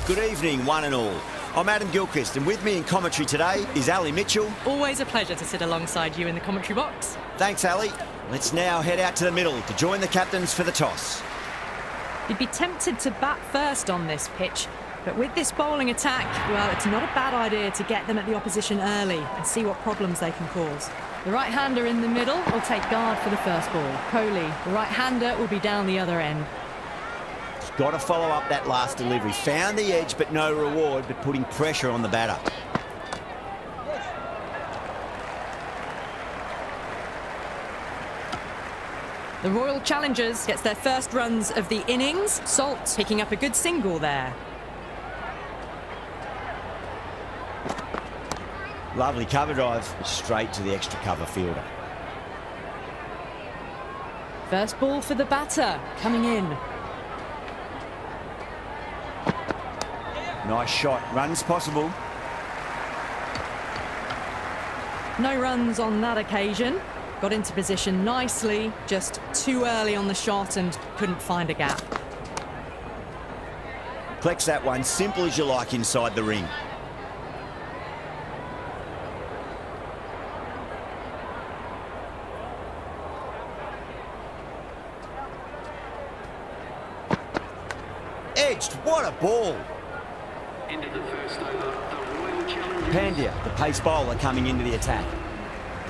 Good evening, one and all. I'm Adam Gilchrist, and with me in commentary today is Ali Mitchell. Always a pleasure to sit alongside you in the commentary box. Thanks, Ali. Let's now head out to the middle to join the captains for the toss. You'd be tempted to bat first on this pitch, but with this bowling attack, well, it's not a bad idea to get them at the opposition early and see what problems they can cause. The right-hander in the middle will take guard for the first ball. Kohli, the right-hander, will be down the other end. He's got to follow up that last delivery. Found the edge, but no reward, but putting pressure on the batter. The Royal Challengers gets their first runs of the innings. Salt picking up a good single there. Lovely cover drive, straight to the extra cover fielder. First ball for the batter, coming in. Nice shot, runs possible. No runs on that occasion. Got into position nicely, just too early on the shot and couldn't find a gap. Collects that one, simple as you like inside the ring. Edged, what a ball! End of the first over, the Royal Challengers. Pandya, the pace bowler, coming into the attack.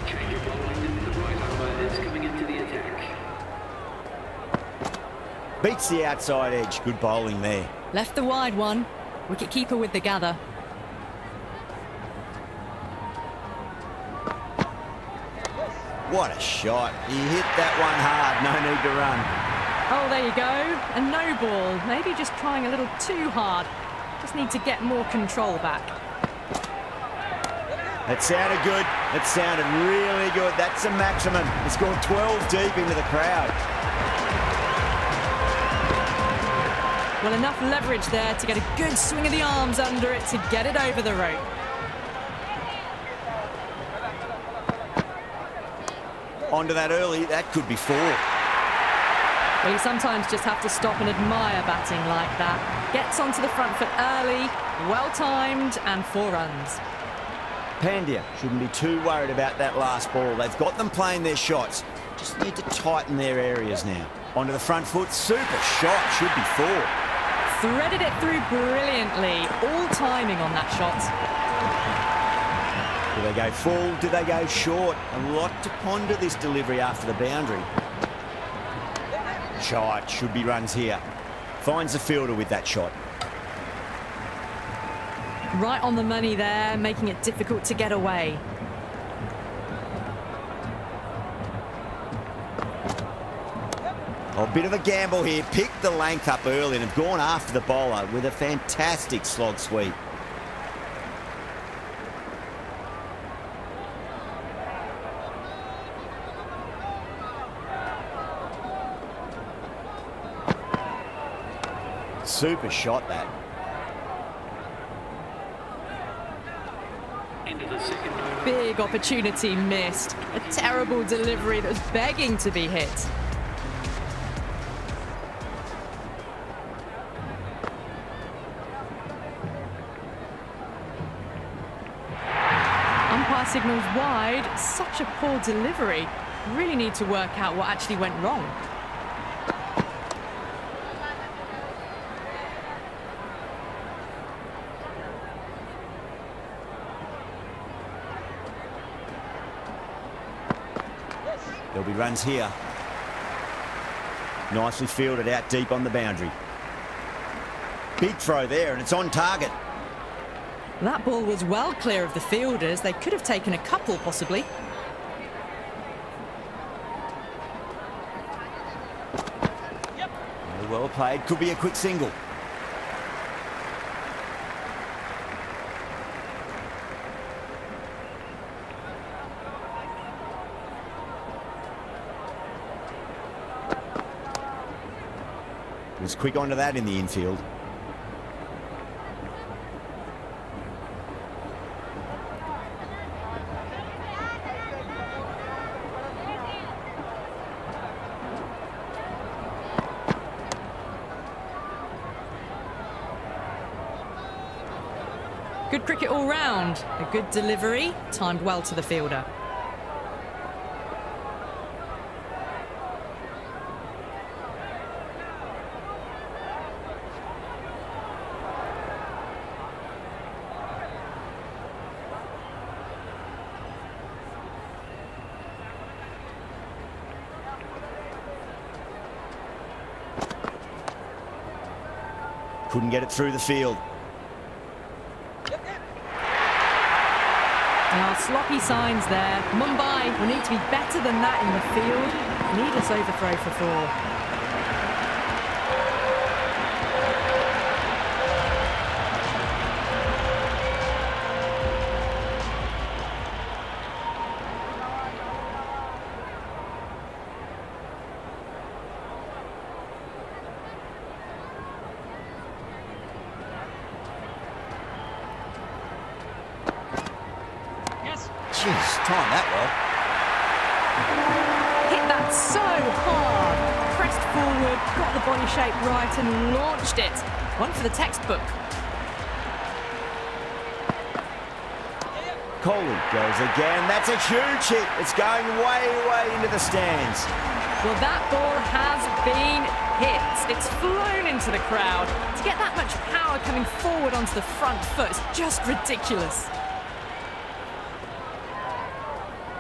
Change of bowling, the right over is coming into the attack. Beats the outside edge, good bowling there. Left the wide one. Wicket-keeper with the gather. What a shot. He hit that one hard, no need to run. Oh, there you go. A no ball. Maybe just trying a little too hard. Just need to get more control back. That sounded good. That sounded really good. That's a maximum. It's gone 12 deep into the crowd. Well, enough leverage there to get a good swing of the arms under it to get it over the rope. Onto that early, that could be 4. Well, you sometimes just have to stop and admire batting like that. Gets onto the front foot early, well-timed, and 4 runs. Pandya shouldn't be too worried about that last ball. They've got them playing their shots. Just need to tighten their areas now. Onto the front foot, super shot, should be 4. Threaded it through brilliantly, all timing on that shot. Do they go full? Do they go short? A lot to ponder this delivery after the boundary. Shot, should be runs here. Finds the fielder with that shot. Right on the money there, making it difficult to get away. A bit of a gamble here. Picked the length up early and have gone after the bowler with a fantastic slog sweep. Super shot, that. End of the second over. Big opportunity missed. A terrible delivery that was begging to be hit. Umpire signals wide. Such a poor delivery. Really need to work out what actually went wrong. There'll be runs here. Nicely fielded out deep on the boundary. Big throw there, and it's on target. That ball was well clear of the fielders. They could have taken a couple, possibly. Well played. Could be a quick single. Was quick onto that in the infield. Good cricket all round. A good delivery, timed well to the fielder. Couldn't get it through the field. Now, sloppy signs there. Mumbai will need to be better than that in the field. Needless overthrow for 4. Jeez, time that well. Hit that so hard. Pressed forward, got the body shape right and launched it. One for the textbook. Kohli goes again. That's a huge hit. It's going way, way into the stands. Well, that ball has been hit. It's flown into the crowd. To get that much power coming forward onto the front foot is just ridiculous.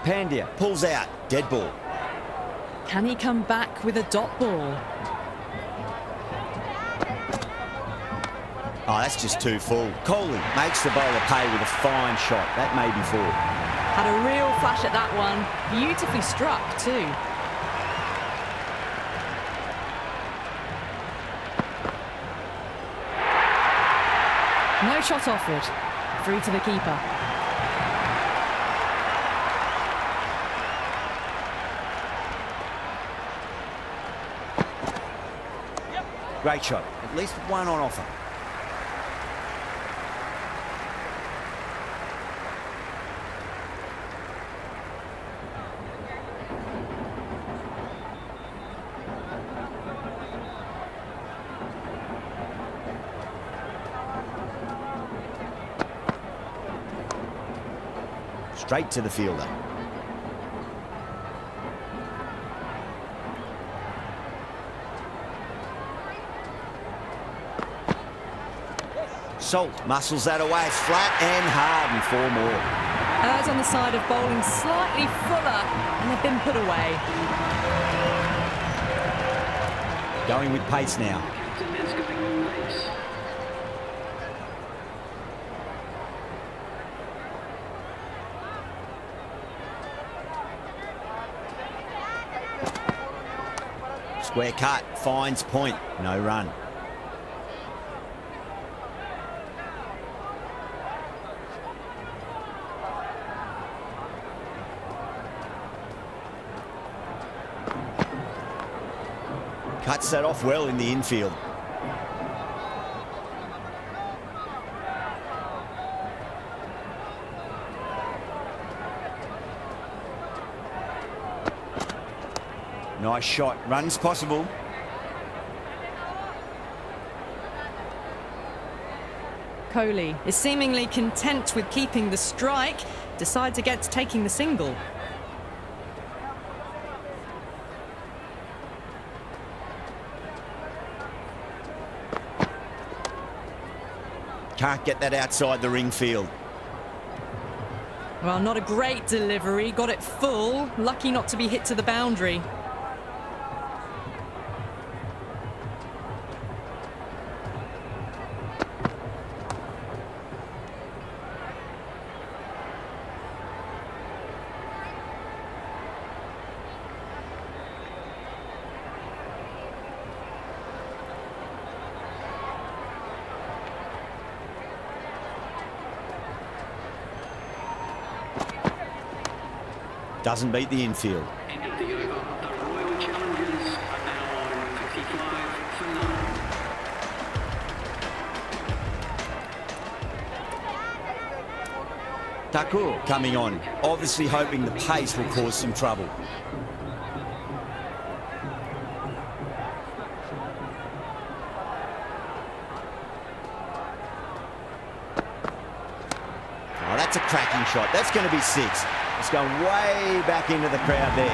Pandya pulls out. Dead ball. Can he come back with a dot ball? Oh, that's just too full. Kohli makes the bowler pay with a fine shot. That may be 4. Had a real flash at that one. Beautifully struck too. No shot offered. Through to the keeper. Great shot. At least one on offer. Straight to the fielder. Salt muscles that away. It's flat and hard and 4 more. Errs on the side of bowling slightly fuller and they've been put away. Going with pace now. Captain is going with pace. Square cut. Finds point. No run. Cuts that off well in the infield. Nice shot. Runs possible. Kohli is seemingly content with keeping the strike, decides against taking the single. Can't get that outside the ring field. Well, not a great delivery, got it full, lucky not to be hit to the boundary. Doesn't beat the infield. End of the over. The Royal Challengers are now on 55 for 9. Thakur coming on, obviously hoping the pace will cause some trouble. That's a cracking shot. That's going to be 6. It's going way back into the crowd there.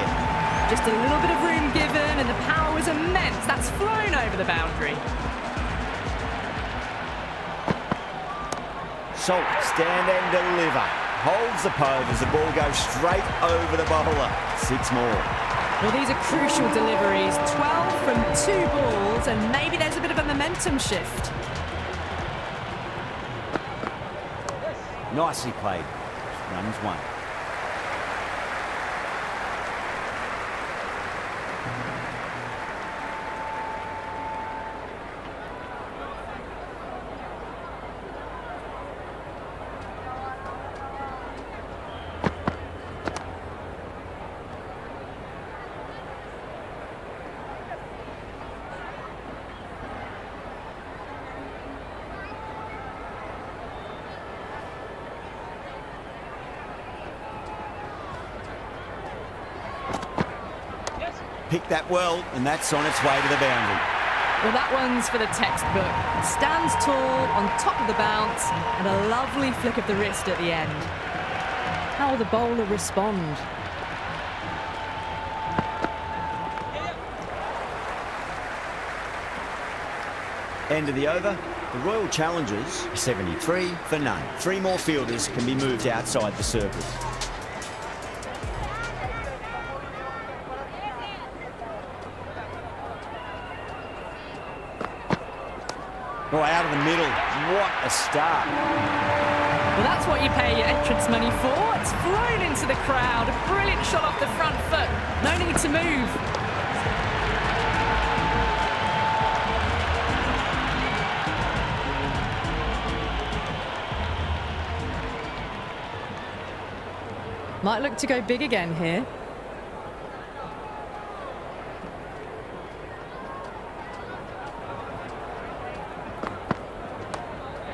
Just a little bit of room given, and the power was immense. That's flown over the boundary. Salt, stand and deliver. Holds the pose as the ball goes straight over the bowler. 6 more. Well, these are crucial deliveries. 12 from 2 balls, and maybe there's a bit of a momentum shift. Nicely played. Runs 1. Picked that well, and that's on its way to the boundary. Well, that one's for the textbook. Stands tall, on top of the bounce, and a lovely flick of the wrist at the end. How will the bowler respond? End of the over. The Royal Challengers, 73 for none. 3 more fielders can be moved outside the circle. Oh, out of the middle. What a start. Well, that's what you pay your entrance money for. It's flown into the crowd. A brilliant shot off the front foot. No need to move. Might look to go big again here.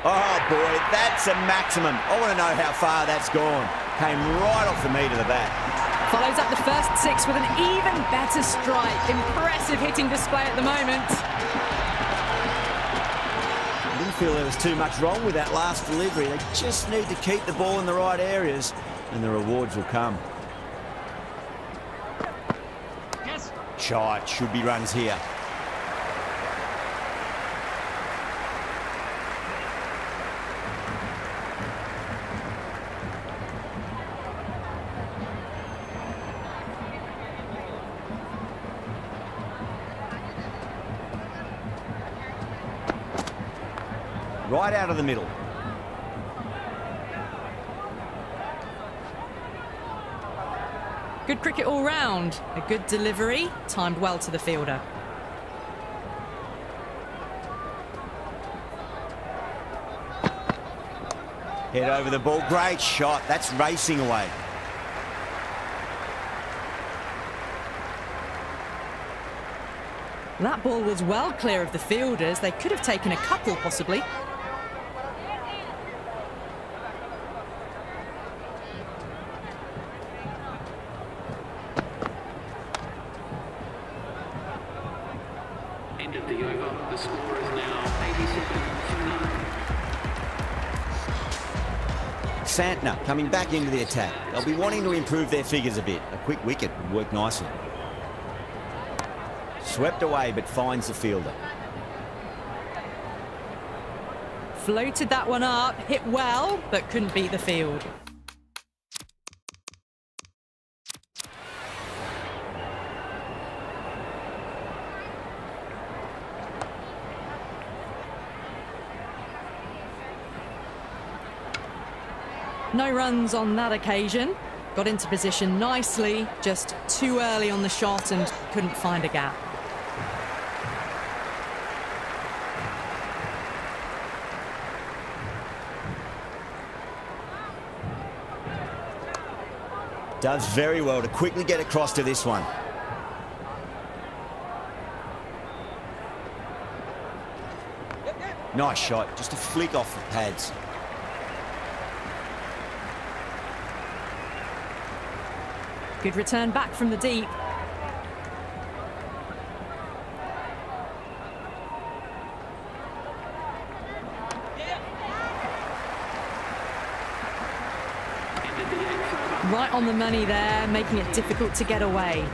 Oh, boy, that's a maximum. I want to know how far that's gone. Came right off the meat of the bat. Follows up the first 6 with an even better strike. Impressive hitting display at the moment. I didn't feel there was too much wrong with that last delivery. They just need to keep the ball in the right areas, and the rewards will come. Yes. Shot, should be runs here. Right out of the middle. Good cricket all round. A good delivery, timed well to the fielder. Head over the ball. Great shot. That's racing away. That ball was well clear of the fielders. They could have taken a couple, possibly. End of the over. The score is now 87 for none. Santner coming back into the attack. They'll be wanting to improve their figures a bit. A quick wicket would work nicely. Swept away, but finds the fielder. Floated that one up, hit well, but couldn't beat the field. No runs on that occasion. Got into position nicely, just too early on the shot and couldn't find a gap. Does very well to quickly get across to this one. Nice shot, just a flick off the pads. Good return back from the deep. Right on the money there, making it difficult to get away.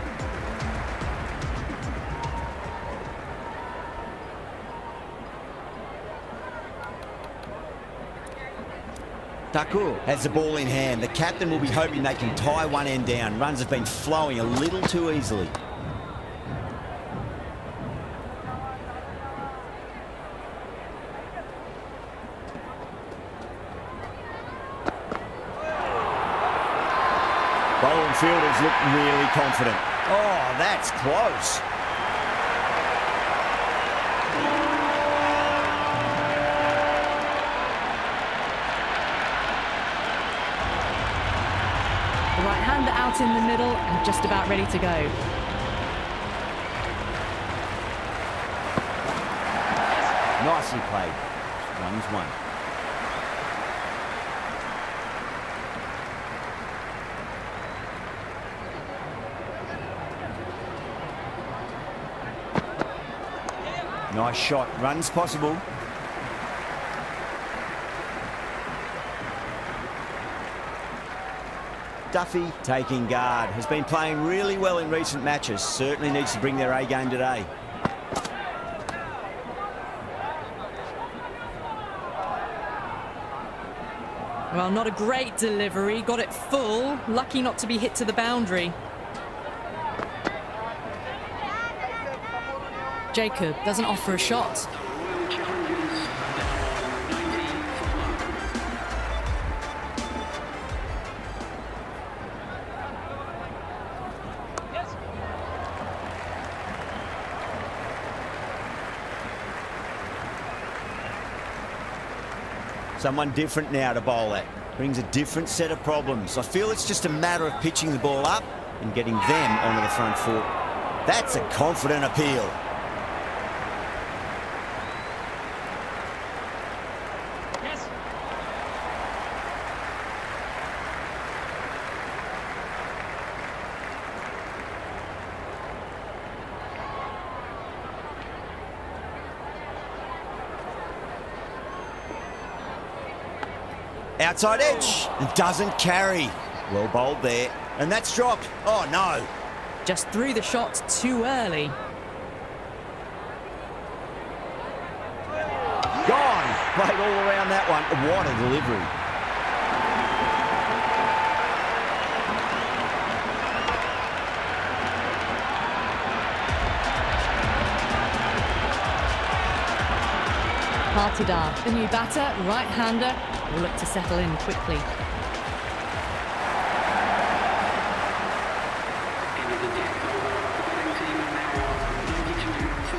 Taku has the ball in hand. The captain will be hoping they can tie one end down. Runs have been flowing a little too easily. Bowling fielders look really confident. Oh, that's close. The right-hander out in the middle and just about ready to go. Nicely played. Runs one. Nice shot. Runs possible. Duffy taking guard. Has been playing really well in recent matches. Certainly needs to bring their A game today. Well, not a great delivery. Got it full. Lucky not to be hit to the boundary. Jacob doesn't offer a shot. Royal Challengers are down 90 for love. Someone different now to bowl at. Brings a different set of problems. I feel it's just a matter of pitching the ball up and getting them onto the front foot. That's a confident appeal. Outside edge and doesn't carry. Well bowled there. And that's dropped. Oh, no. Just threw the shot too early. Gone. Played all around that one. What a delivery. Partidar, the new batter, right-hander, will look to settle in quickly. End of the deck over. The batting team are now on 92 for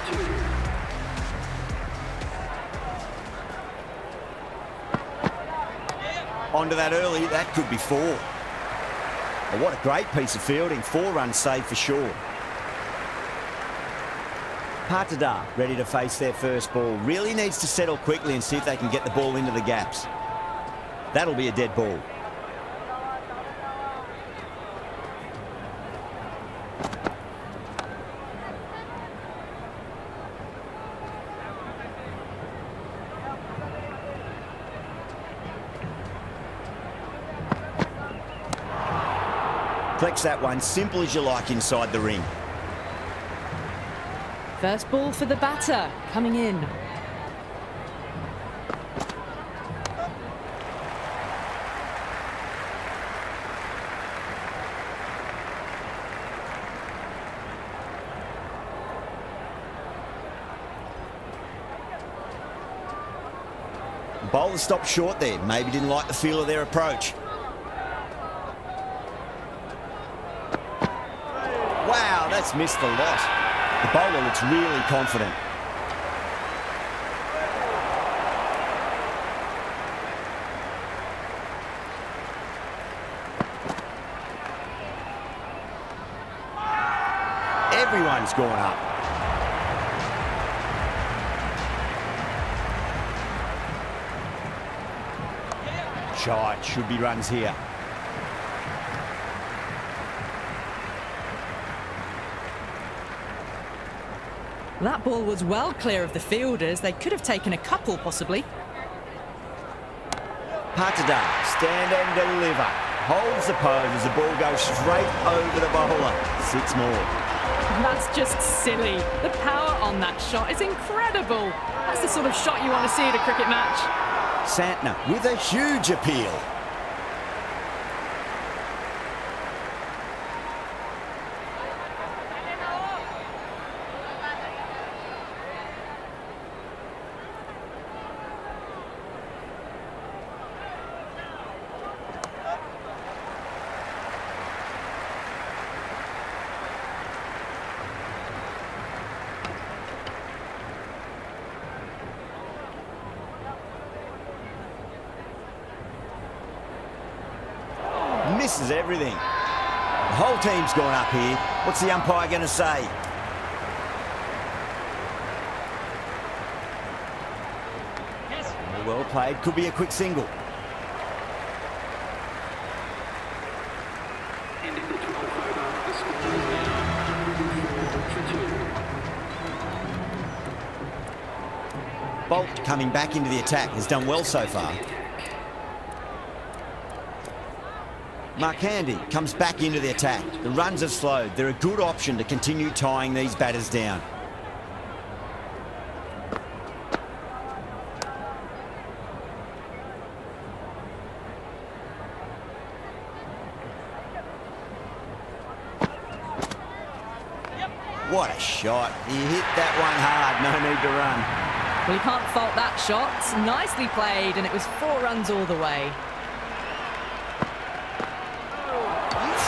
2. Onto that early. That could be 4. Oh, what a great piece of fielding. 4 runs saved for sure. Partidar ready to face their first ball. Really needs to settle quickly and see if they can get the ball into the gaps. That'll be a dead ball. Flex that one, simple as you like inside the ring. First ball for the batter, coming in. The bowler stopped short there. Maybe didn't like the feel of their approach. Wow, that's missed the lot. The bowler looks really confident. Everyone's gone up. Shot, should be runs here. That ball was well clear of the fielders. They could have taken a couple, possibly. Partidar, stand and deliver. holds the pose as the ball goes straight over the bowler. 6 more. That's just silly. The power on that shot is incredible. That's the sort of shot you want to see at a cricket match. Santner with a huge appeal. Misses everything. The whole team's gone up here. What's the umpire going to say? Well played. Could be a quick single. End of the 12th over. The score is now 104 for 2. Bolt coming back into the attack has done well so far. Markandi comes back into the attack. The runs have slowed. They're a good option to continue tying these batters down. What a shot. He hit that one hard. No need to run. Well, you can't fault that shot. Nicely played, and it was 4 runs all the way.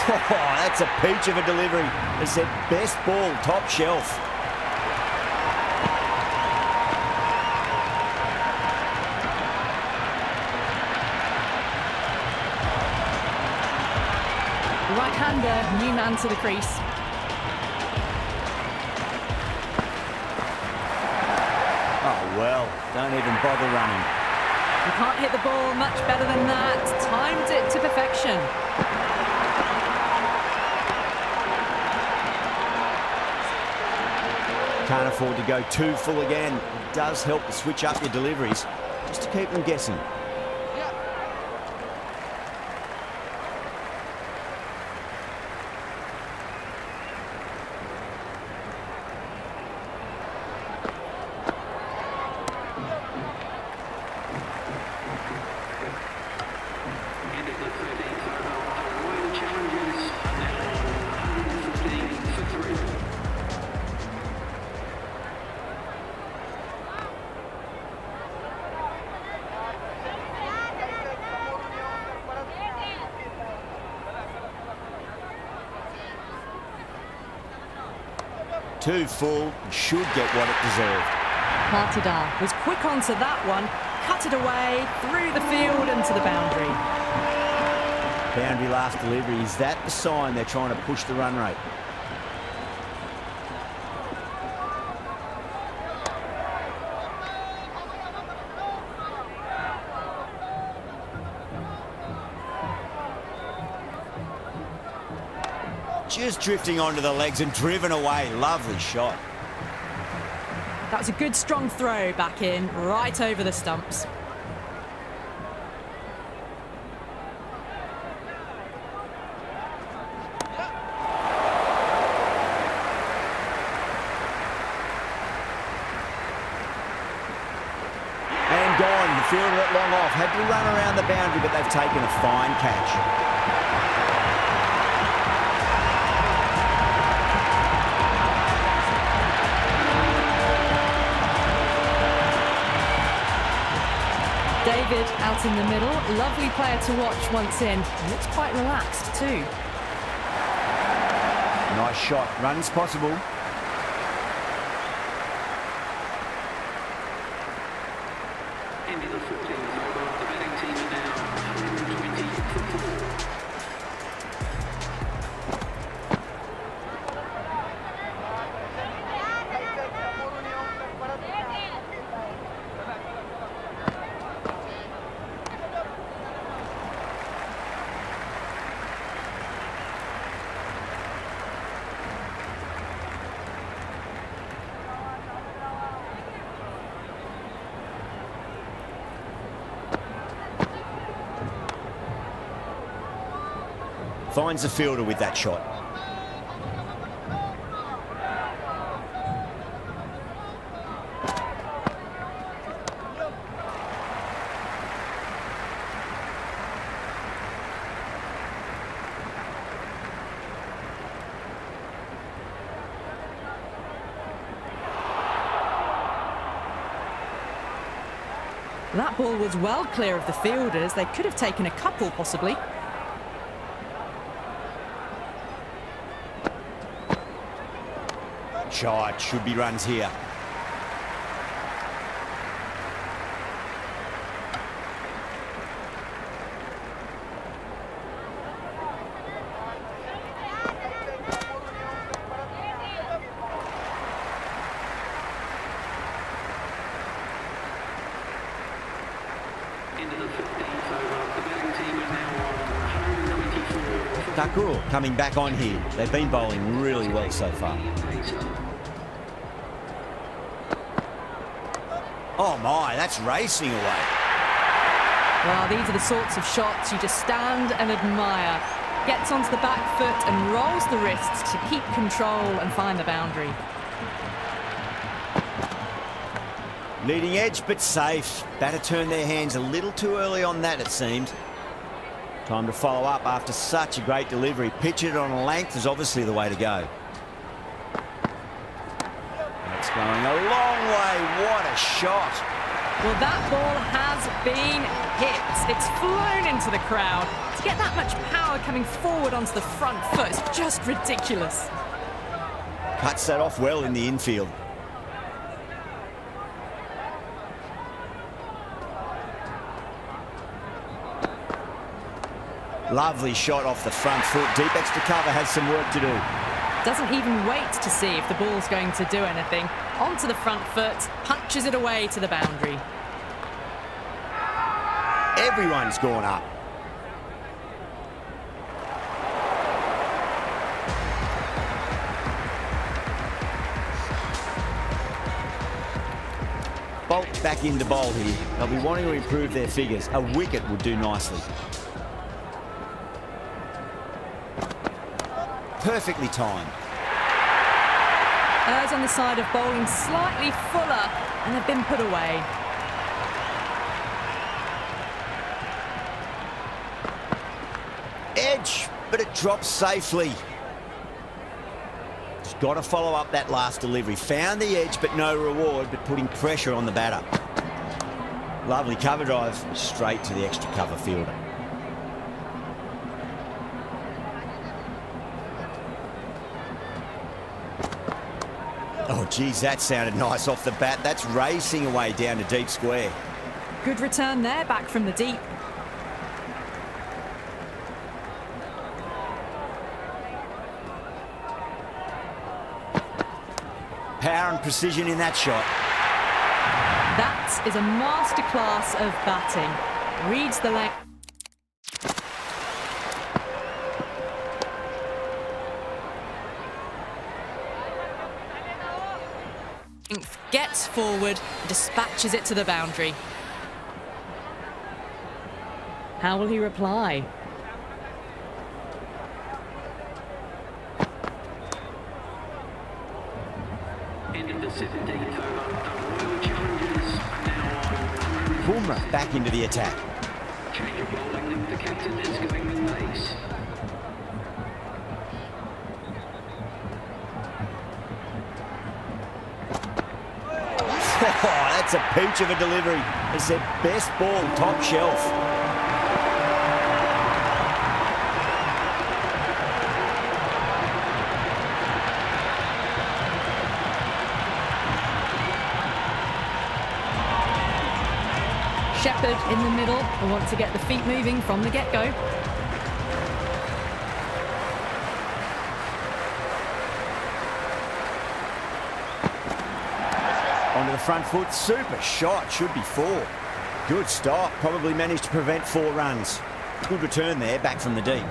Oh, that's a peach of a delivery. They said best ball, top shelf. The right-hander, new man to the crease. Oh, well, don't even bother running. You can't hit the ball much better than that. Timed it to perfection. Can't afford to go too full again. It does help to switch up your deliveries, just to keep them guessing. End of the 13th over. The Royal Challengers are now on 115 for 3. Too full, should get what it deserved. Partidar was quick onto that one, cut it away, through the field and to the boundary. Boundary last delivery, is that the sign they're trying to push the run rate? Just drifting onto the legs and driven away. Lovely shot. That was a good strong throw back in, right over the stumps. And gone. The fielder let long off. Had to run around the boundary, but they've taken a fine catch. David out in the middle, lovely player to watch once in. Looks quite relaxed too. Nice shot. Runs possible. End of the 14th over. The batting team are now 120 for 4. Finds the fielder with that shot. That ball was well clear of the fielders. They could have taken a couple, possibly. Shot, should be runs here. Into the 15th over. The batting team are now on 124. Takur coming back on here. They've been bowling really well so far. Oh my, that's racing away. Well, these are the sorts of shots you just stand and admire. Gets onto the back foot and rolls the wrists to keep control and find the boundary. Leading edge, but safe. Batter turned their hands a little too early on that, it seemed. Time to follow up after such a great delivery. Pitch it on a length is obviously the way to go. That's going a long way. What a shot. Well, that ball has been hit. It's flown into the crowd. To get that much power coming forward onto the front foot is just ridiculous. Cuts that off well in the infield. Lovely shot off the front foot. Deep extra cover has some work to do. Doesn't even wait to see if the ball's going to do anything. Onto the front foot, punches it away to the boundary. Everyone's gone up. Bolt back into bowl here. They'll be wanting to improve their figures. A wicket would do nicely. Perfectly timed. Errs on the side of bowling slightly fuller and have been put away. Edge, but it drops safely. Just got to follow up that last delivery. Found the edge, but no reward, but putting pressure on the batter. Lovely cover drive, straight to the extra cover fielder. Oh, geez, that sounded nice off the bat. That's racing away down to deep square. Good return there, back from the deep. Power and precision in that shot. That is a masterclass of batting. Reads the length. Gets forward, dispatches it to the boundary. How will he reply? End of the 17th over. The Royal Challengers are now on 100. Boomer back into the attack. Change of bowling. The captain is going with pace. Oh, that's a peach of a delivery. They said best ball, top shelf. Shepherd in the middle will want to get the feet moving from the get-go. Onto the front foot, super shot, should be 4. Good stop, probably managed to prevent 4 runs. Good return there, back from the deep.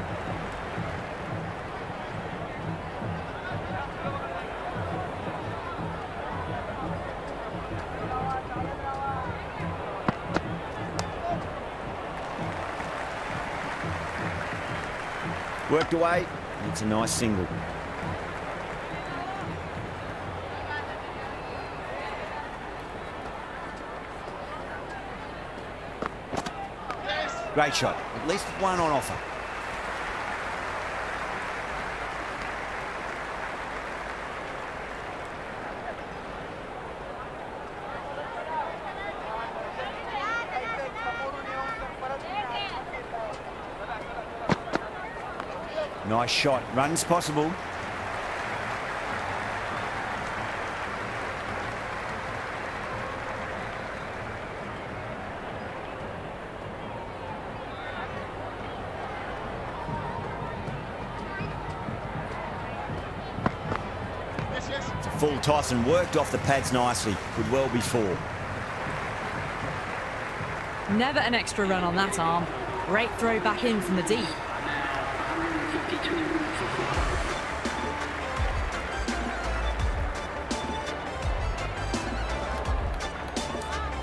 Worked away, and it's a nice single. Great shot, at least one on offer. Nice shot, runs possible. It's a full toss and worked off the pads nicely. Could well be 4. Never an extra run on that arm. Great throw back in from the deep.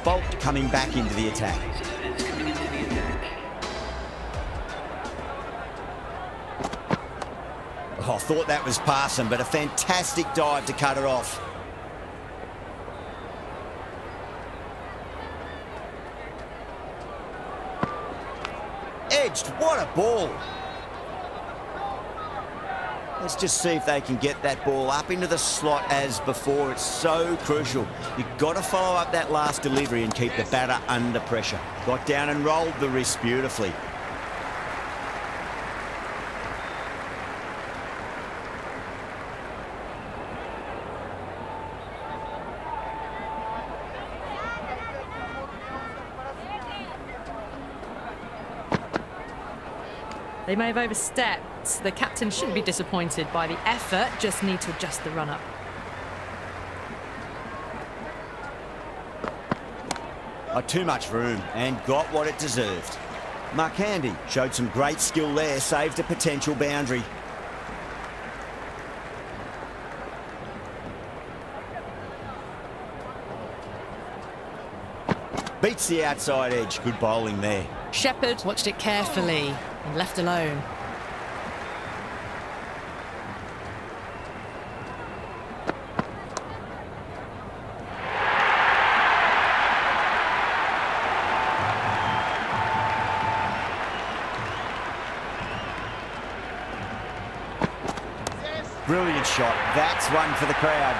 Bolt coming back into the attack. Oh, thought that was passing, but a fantastic dive to cut it off. Edged, what a ball. Let's just see if they can get that ball up into the slot as before. It's so crucial. You've got to follow up that last delivery and keep the batter under pressure. Got down and rolled the wrist beautifully. They may have overstepped. The captain shouldn't be disappointed by the effort, just need to adjust the run-up. Too much room and got what it deserved. Mark Handy showed some great skill there, saved a potential boundary. Beats the outside edge, good bowling there. Shepherd watched it carefully and left alone. Brilliant shot. That's one for the crowd.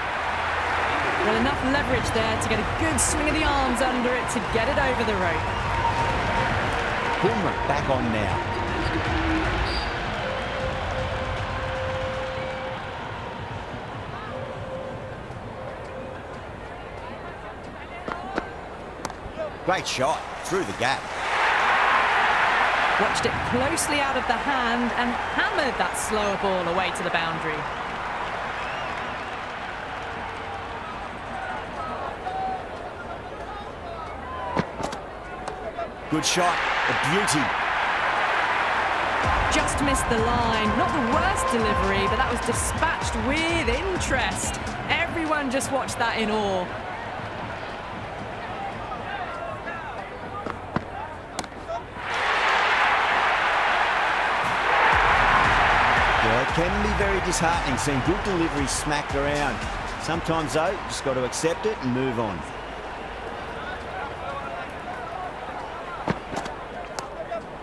Well, enough leverage there to get a good swing of the arms under it to get it over the rope. Boomer back on now. Great shot through the gap. Watched it closely out of the hand and hammered that slower ball away to the boundary. Good shot, a beauty. Just missed the line. Not the worst delivery, but that was dispatched with interest. Everyone just watched that in awe. Yeah, it can be very disheartening seeing good delivery smacked around. Sometimes, though, just got to accept it and move on.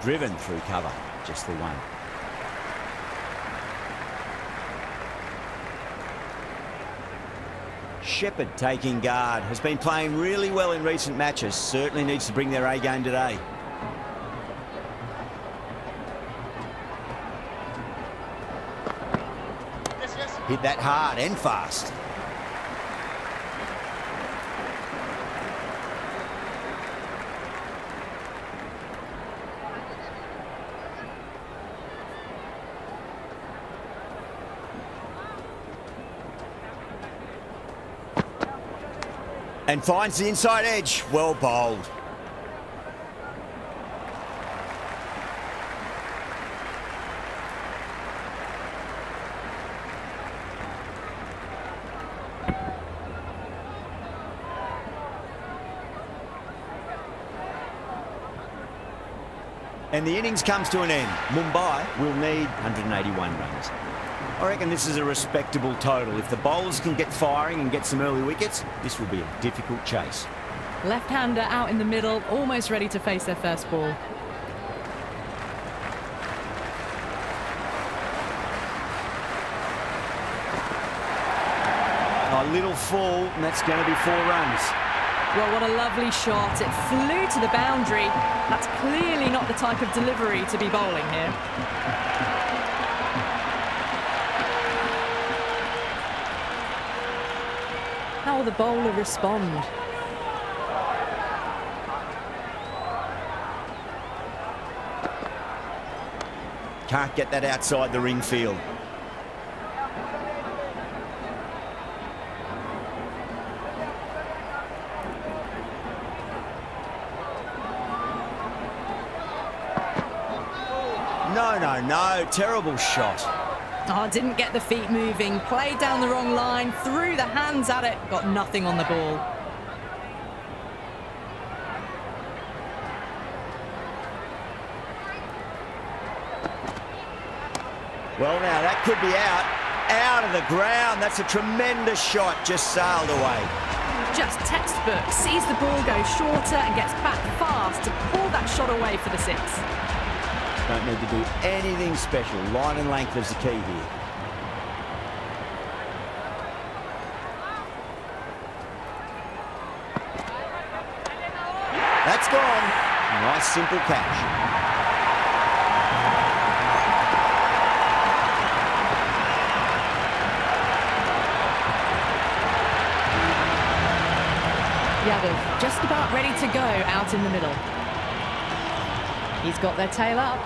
Driven through cover, just the one. Shepherd taking guard, has been playing really well in recent matches, certainly needs to bring their A game today. Hit that hard and fast. And finds the inside edge. Well bowled. And the innings comes to an end. Mumbai will need 181 runs. I reckon this is a respectable total. If the bowlers can get firing and get some early wickets, this will be a difficult chase. Left-hander out in the middle, almost ready to face their first ball. A little full, and that's going to be 4 runs. Well, what a lovely shot. It flew to the boundary. That's clearly not the type of delivery to be bowling here. How will the bowler respond? Can't get that outside the ring field. No, terrible shot. Oh, didn't get the feet moving, played down the wrong line, threw the hands at it, got nothing on the ball. Well, now that could be out of the ground. That's a tremendous shot, just sailed away. Just textbook, sees the ball go shorter and gets back fast to pull that shot away for the 6. Don't need to do anything special. Line and length is the key here. That's gone. Nice, simple catch. Yadav just about ready to go out in the middle. He's got their tail up.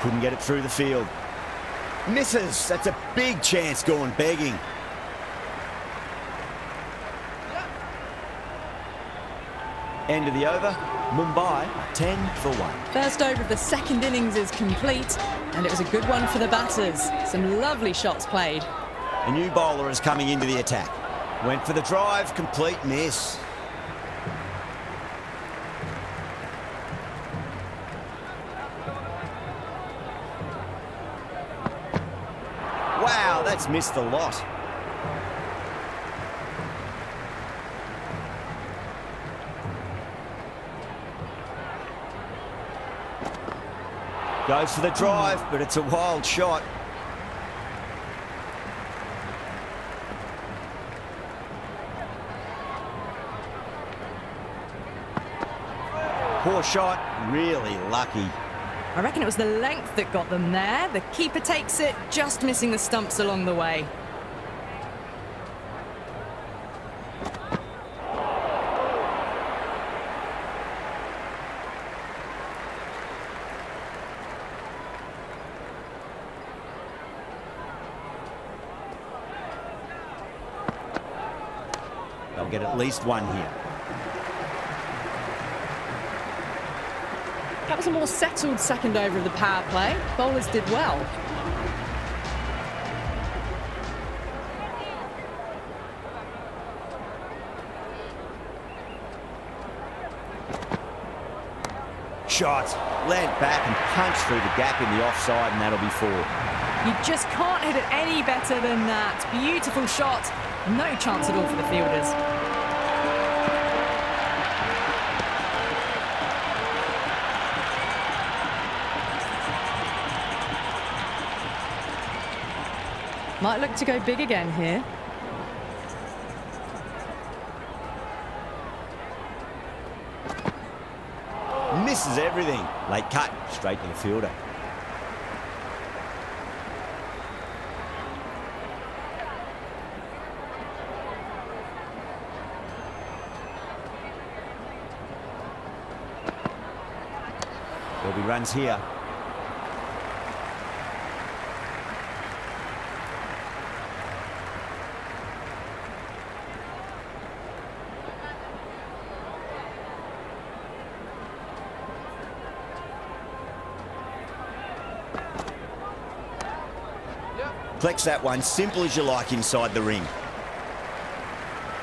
Couldn't get it through the field. Misses. That's a big chance going begging. End of the over. Mumbai 10 for 1. First over of the second innings is complete, and it was a good one for the batters. Some lovely shots played. A new bowler is coming into the attack. Went for the drive, complete miss. Wow, that's missed the lot. Goes for the drive, but it's a wild shot. Poor shot, really lucky. I reckon it was the length that got them there. The keeper takes it, just missing the stumps along the way. They'll get at least one here. That was a more settled second over of the power play. Bowlers did well. Shot, leant back and punched through the gap in the offside, and that'll be 4. You just can't hit it any better than that. Beautiful shot. No chance at all for the fielders. Might look to go big again here. Misses everything. Late cut, straight to the fielder. There'll be runs here. Flex that one, simple as you like inside the ring.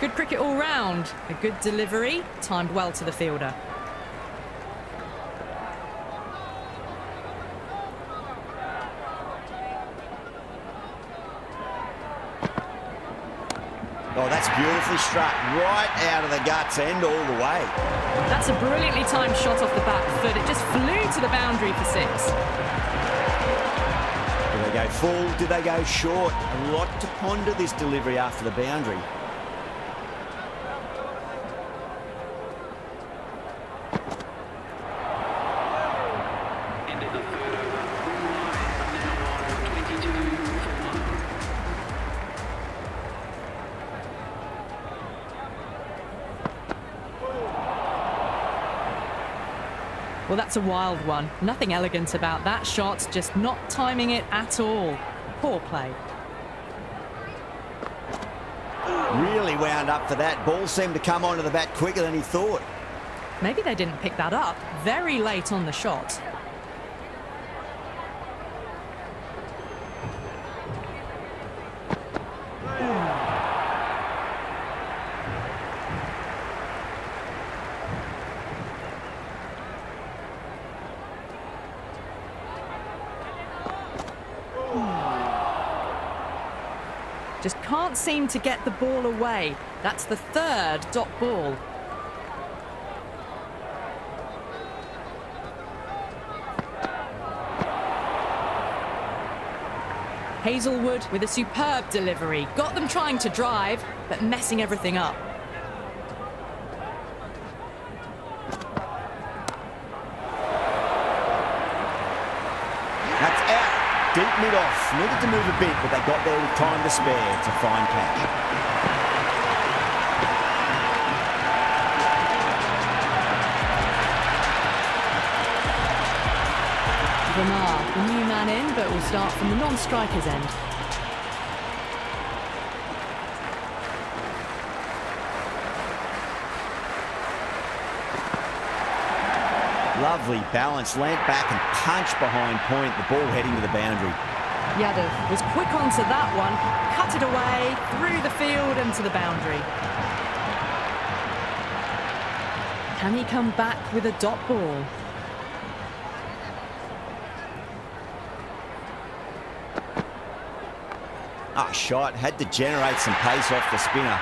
Good cricket all round. A good delivery, timed well to the fielder. Oh, that's beautifully struck. Right out of the guts and all the way. That's a brilliantly timed shot off the back foot. It just flew to the boundary for 6. Did they go full? Did they go short? A lot to ponder this delivery after the boundary. End of the third over. Brunei now on 22 for 1. Well, that's a wild one. Nothing elegant about that shot, just not timing it at all. Poor play. Really wound up for that. Ball seemed to come onto the bat quicker than he thought. Maybe they didn't pick that up very late on the shot. Just can't seem to get the ball away. That's the 3rd dot ball. Hazelwood with a superb delivery. Got them trying to drive, but messing everything up. That's out. Deep mid-off. Needed to move a bit, but they got there with time to spare to find catch. Verma, the new man in, but will start from the non-striker's end. Lovely balance, leant back and punch behind point, the ball heading to the boundary. Yadav was quick onto that one, cut it away, through the field and to the boundary. Can he come back with a dot ball? Shot, had to generate some pace off the spinner,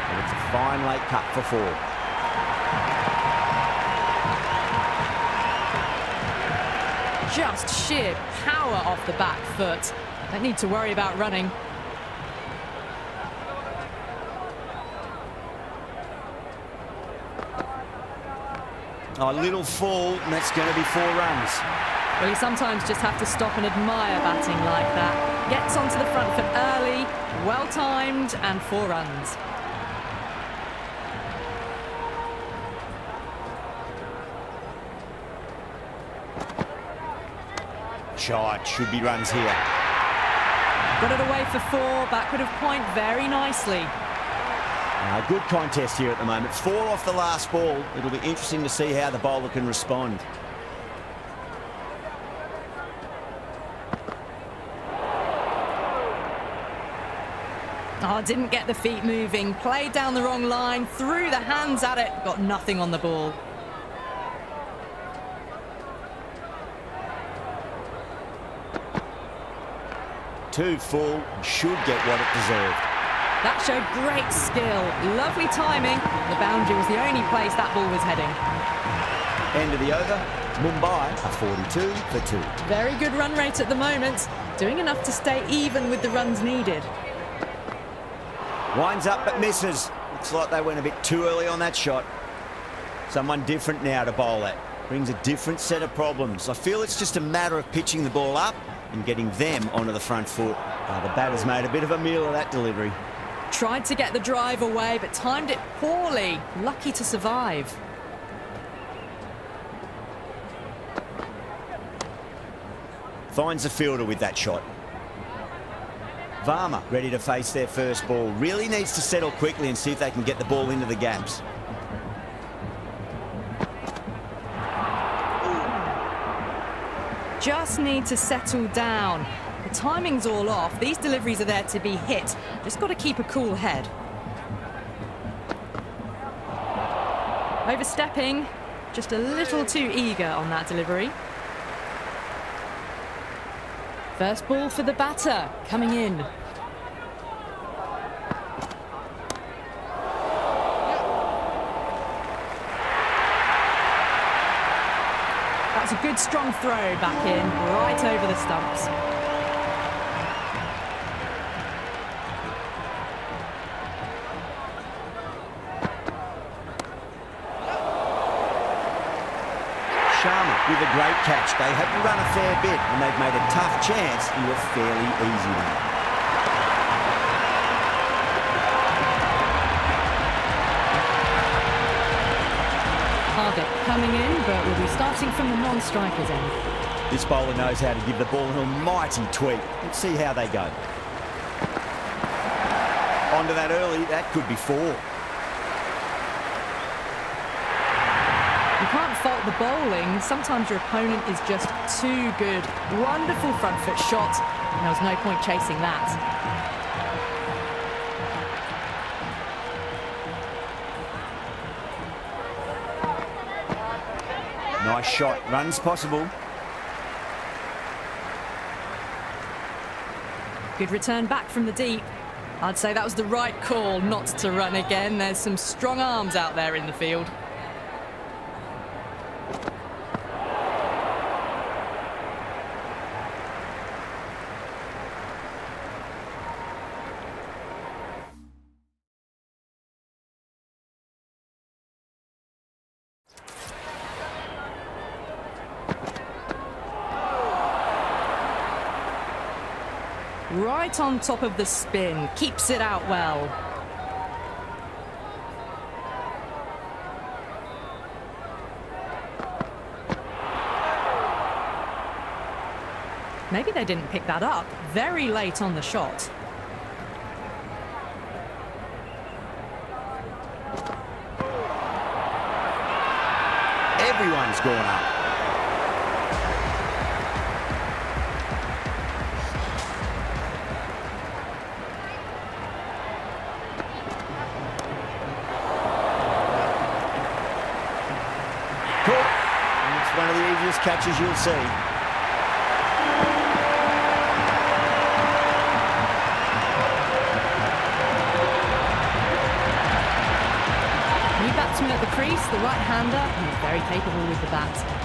but it's a fine late cut for 4. Just sheer power off the back foot. Don't need to worry about running. A little fall, and that's going to be 4 runs. Well, you sometimes just have to stop and admire batting like that. Gets onto the front foot early, well-timed, and 4 runs. Shot, should be runs here. Got it away for 4, backward of point very nicely. Good contest here at the moment. 4 off the last ball. It'll be interesting to see how the bowler can respond. Oh, didn't get the feet moving. Played down the wrong line, threw the hands at it, got nothing on the ball. Too full, should get what it deserved. That showed great skill, lovely timing. The boundary was the only place that ball was heading. End of the over, Mumbai are 42 for 2. Very good run rate at the moment, doing enough to stay even with the runs needed. Winds up but misses. Looks like they went a bit too early on that shot. Someone different now to bowl at. Brings a different set of problems. I feel it's just a matter of pitching the ball up and getting them onto the front foot. The batter's made a bit of a meal of that delivery. Tried to get the drive away, but timed it poorly. Lucky to survive. Finds the fielder with that shot. Varma ready to face their first ball. Really needs to settle quickly and see if they can get the ball into the gaps. Just need to settle down. The timing's all off. These deliveries are there to be hit. Just got to keep a cool head. Overstepping, just a little too eager on that delivery. First ball for the batter, coming in. That's a good strong throw back in, right over the stumps. With a great catch. They had to run a fair bit and they've made a tough chance into a fairly easy one. Target coming in, but we'll be starting from the non-striker's end. This bowler knows how to give the ball an almighty tweak. Let's see how they go. Onto that early, that could be 4. You can't fault the bowling. Sometimes your opponent is just too good. Wonderful front foot shot. And there was no point chasing that. Nice shot. Runs possible. Good return back from the deep. I'd say that was the right call not to run again. There's some strong arms out there in the field. Right on top of the spin, keeps it out well. Maybe they didn't pick that up. Very late on the shot. Everyone's gone up. One of the easiest catches you'll see. New batsman at the crease, the right-hander, he's very capable with the bat.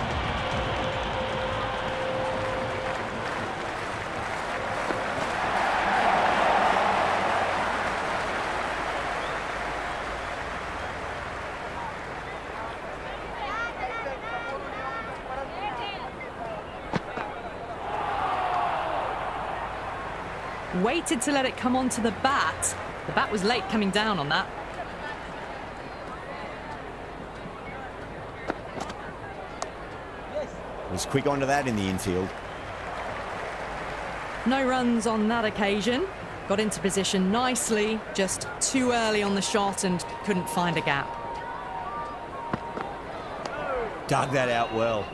Waited to let it come onto the bat. The bat was late coming down on that. Was quick onto that in the infield. No runs on that occasion. Got into position nicely, just too early on the shot and couldn't find a gap. Dug that out well.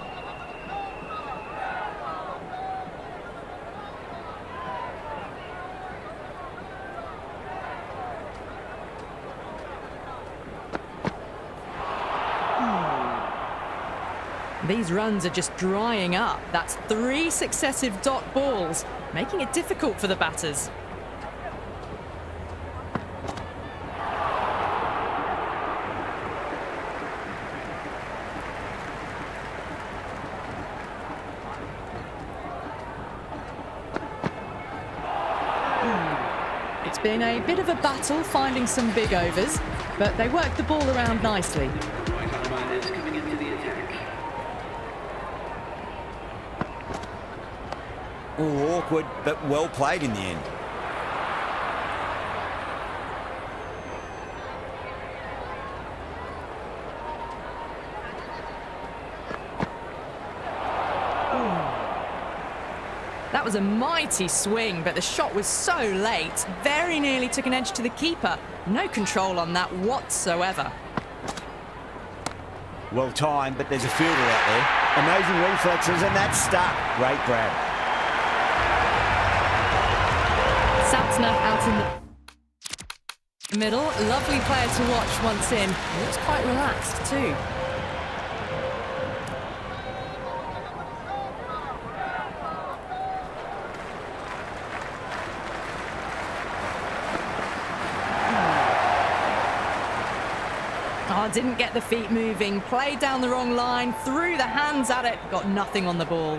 These runs are just drying up. That's 3 successive dot balls, making it difficult for the batters. It's been a bit of a battle finding some big overs, but they worked the ball around nicely. Right-hand man is coming into the attack. Oh, awkward, but well played in the end. That was a mighty swing, but the shot was so late. Very nearly took an edge to the keeper. No control on that whatsoever. Well timed, but there's a fielder out there. Amazing reflexes, and that's stuck. Great grab. Saltzner out in the Middle, lovely player to watch once in. He looks quite relaxed too. Oh, didn't get the feet moving. Played down the wrong line, threw the hands at it, got nothing on the ball.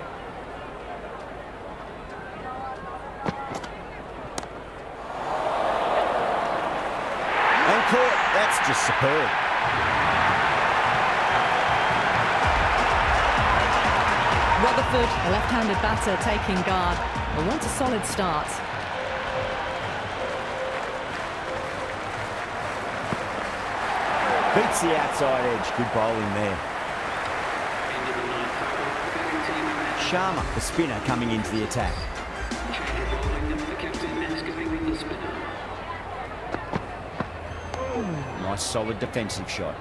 And caught. That's just superb. Rutherford, a left-handed batter, taking guard. They want a solid start. Beats the outside edge. Good bowling there. End of the ninth over. Batting team in that Sharma, the spinner, coming into the attack. change of bowling. The captain is going with the spinner. Nice solid defensive shot.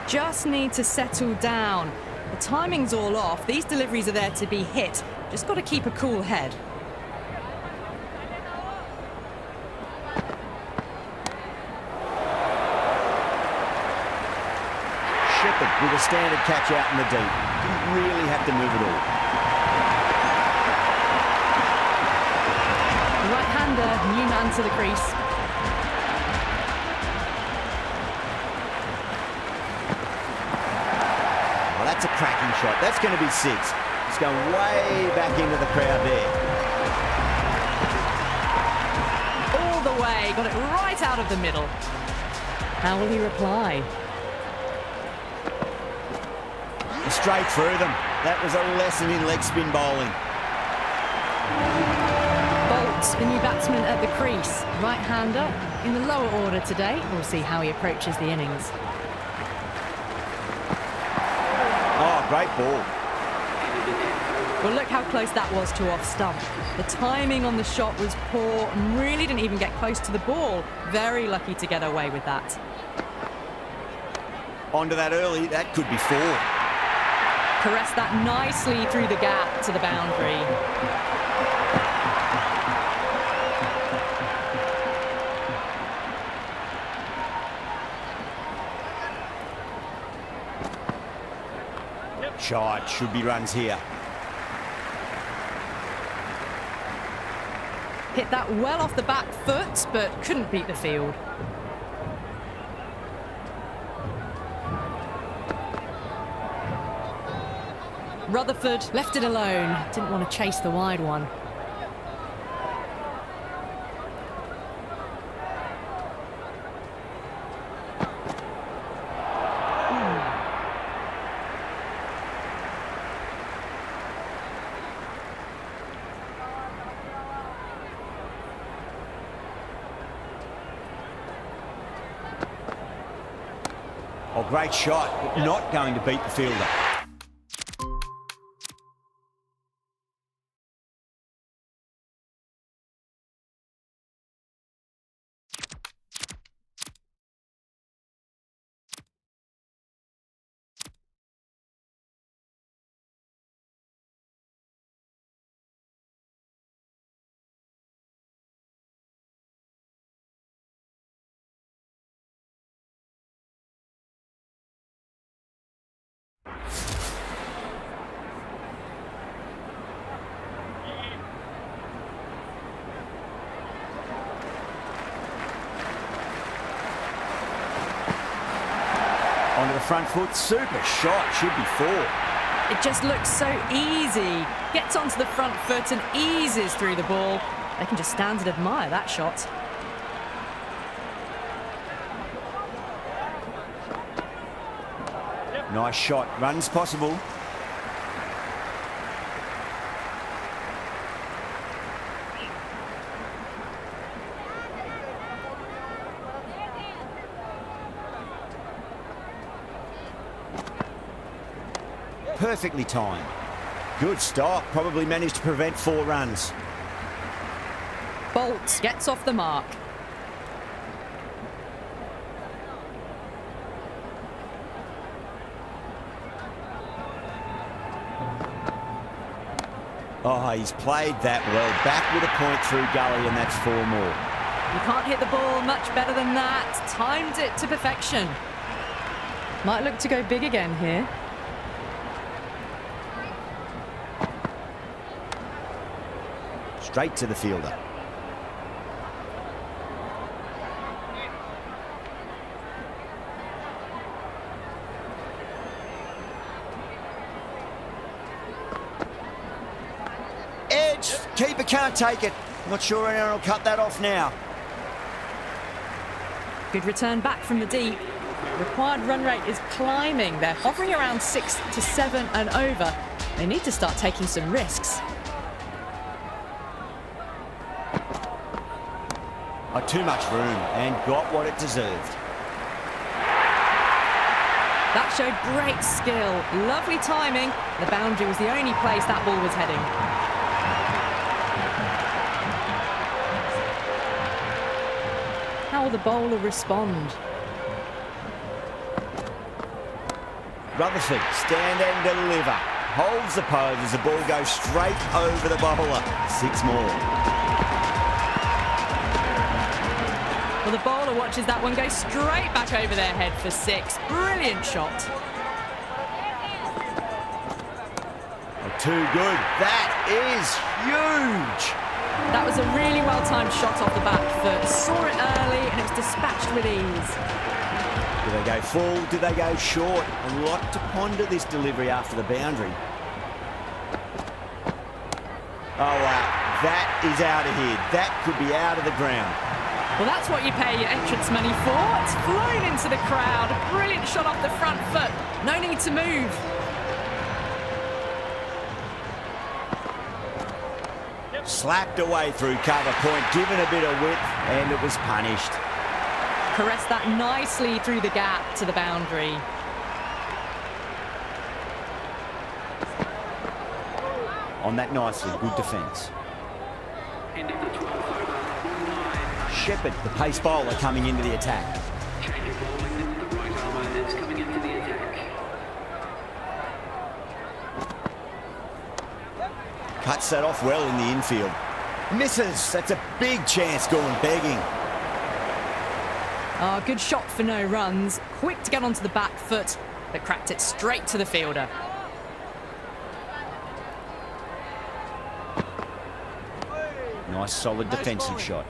Just need to settle down. The timing's all off. These deliveries are there to be hit. Just got to keep a cool head. Shepherd with a standard catch out in the deep. Didn't really have to move at all. Right-hander, new man to the crease. Well, that's a cracking shot. That's going to be six. It's going way back into the crowd there. All the way, got it right out of the middle. How will he reply? Straight through them. That was a lesson in leg spin bowling. Bolt, the new batsman at the crease. Right-hander in the lower order today. We'll see how he approaches the innings. Oh, great ball. Well, look how close that was to off stump. The timing on the shot was poor and really didn't even get close to the ball. Very lucky to get away with that. Onto that early. That could be four. Caressed that nicely through the gap to the boundary. Shot. Should be runs here. Hit that well off the back foot, but couldn't beat the field. Rutherford left it alone. Didn't want to chase the wide one. Oh, great shot, but not going to beat the fielder. Onto the front foot, super shot, should be four. It just looks so easy. Gets onto the front foot and eases through the ball. They can just stand and admire that shot. Nice shot, runs possible. Perfectly timed. Good stop, probably managed to prevent 4 runs. Bolt gets off the mark. Oh, he's played that well. Back with a point through gully, and that's 4 more. You can't hit the ball much better than that. Timed it to perfection. Might look to go big again here. Straight to the fielder. Edge. Keeper can't take it. Not sure anyone will cut that off now. Good return back from the deep. Required run rate is climbing. They're hovering around 6 to 7 and over. They need to start taking some risks. Oh, too much room and got what it deserved. That showed great skill. Lovely timing. The boundary was the only place that ball was heading. How will the bowler respond? Rutherford, stand and deliver. Holds the pose as the ball goes straight over the bowler. 6 more. Well, the bowler watches that one go straight back over their head for 6. Brilliant shot. Oh, too good. That is huge. That was a really well-timed shot off the back foot. Saw it early and it was dispatched with ease. Do they go full? Do they go short? A lot to ponder this delivery after the boundary. Oh, wow. That is out of here. That could be out of the ground. Well, that's what you pay your entrance money for. It's flown into the crowd. A brilliant shot off the front foot. No need to move. Slapped away through cover point, given a bit of width, and it was punished. Caressed that nicely through the gap to the boundary. On that nicely, good defence. End of the 12th over. 9. Shepherd, the pace bowler, coming into the attack. Change of bowling. The right armour is coming into the attack. Cuts that off well in the infield. Misses. That's a big chance going begging. Oh, good shot for no runs. Quick to get onto the back foot, but cracked it straight to the fielder. Nice solid defensive shot.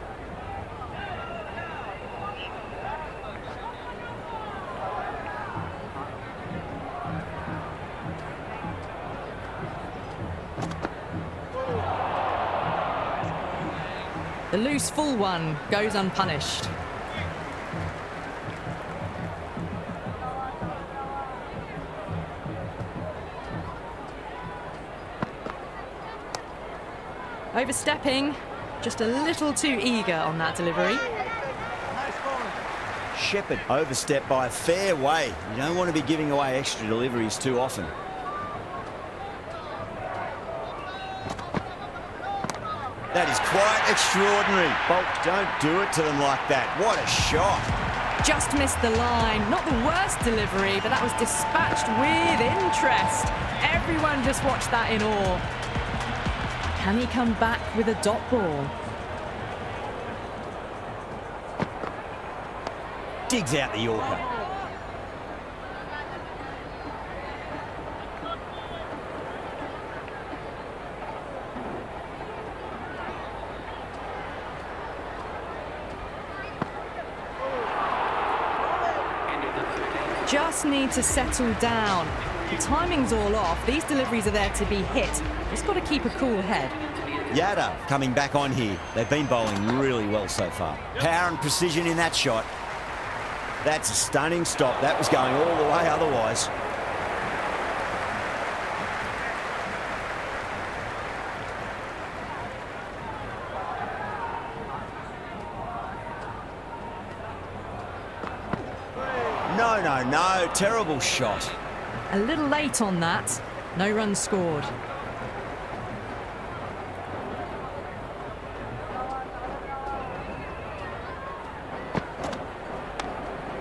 The loose full one goes unpunished. Overstepping, just a little too eager on that delivery. Shepherd overstepped by a fair way. You don't want to be giving away extra deliveries too often. That is quite extraordinary. Bolt, don't do it to them like that. What a shot. Just missed the line. Not the worst delivery, but that was dispatched with interest. Everyone just watched that in awe. Can he come back with a dot ball? Digs out the Yorker. Just need to settle down. The timing's all off. These deliveries are there to be hit. Just got to keep a cool head. Yada coming back on here. They've been bowling really well so far. Power and precision in that shot. That's a stunning stop. That was going all the way otherwise. No. Terrible shot. A little late on that. No runs scored.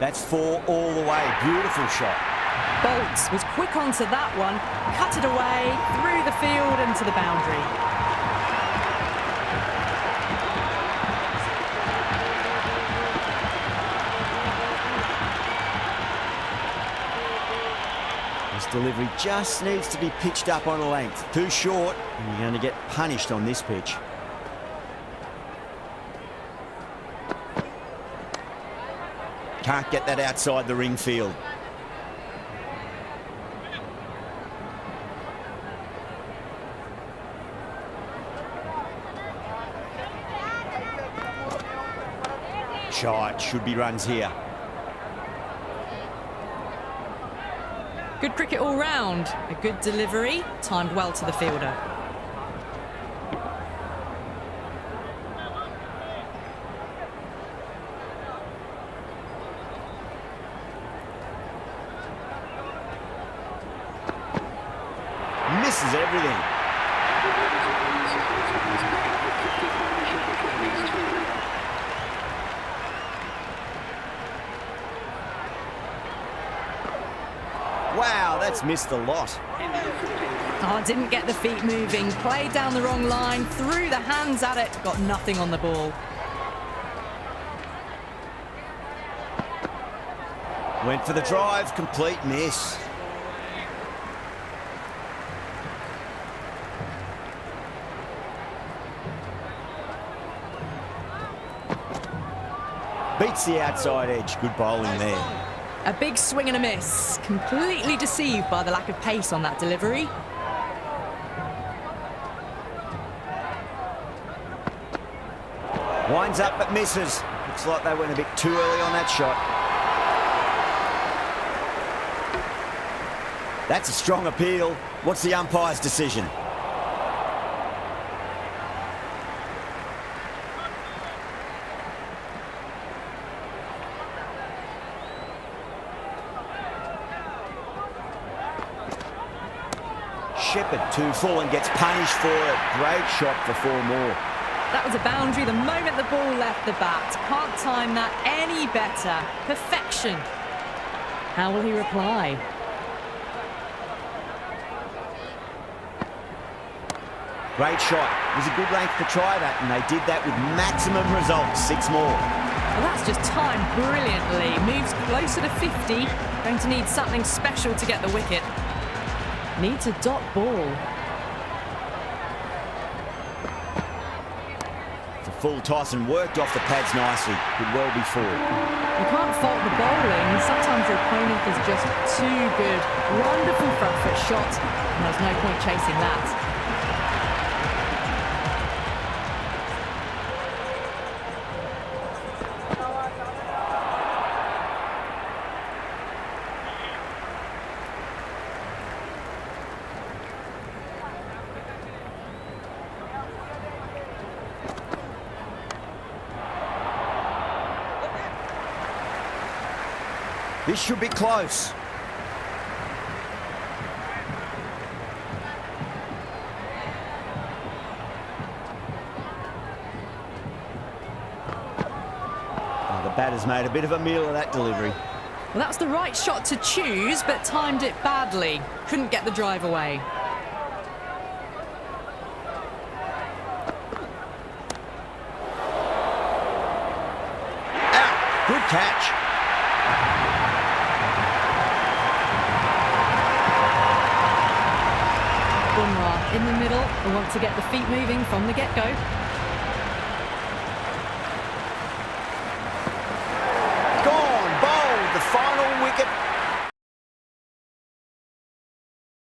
That's 4 all the way. Beautiful shot. Bolts was quick onto that one, cut it away, through the field and to the boundary. This delivery just needs to be pitched up on a length. Too short, and you're going to get punished on this pitch. Can't get that outside the ring field. Shot, should be runs here. Good cricket all round. A good delivery, timed well to the fielder. Misses everything. Wow, that's missed a lot. Oh, didn't get the feet moving. Played down the wrong line, threw the hands at it, got nothing on the ball. Went for the drive, complete miss. Beats the outside edge. Good bowling there. A big swing and a miss. Completely deceived by the lack of pace on that delivery. Winds up but misses. Looks like they went a bit too early on that shot. That's a strong appeal. What's the umpire's decision? Shepherd too full and gets punished for it. Great shot for 4 more. That was a boundary the moment the ball left the bat. Can't time that any better. Perfection. How will he reply? Great shot. It was a good length to try that, and they did that with maximum results. 6 more. Well, that's just timed brilliantly. Moves closer to 50. Going to need something special to get the wicket. Needs a dot ball. The full toss and worked off the pads nicely. Could well be 4. You can't fault the bowling. Sometimes your opponent is just too good. Wonderful front foot shot. And there's no point chasing that. This should be close. Oh, the batter's made a bit of a meal of that delivery. Well, that's the right shot to choose, but timed it badly. Couldn't get the drive away. Out! Good catch. In the middle, we want to get the feet moving from the get-go. Gone, bowled, the final wicket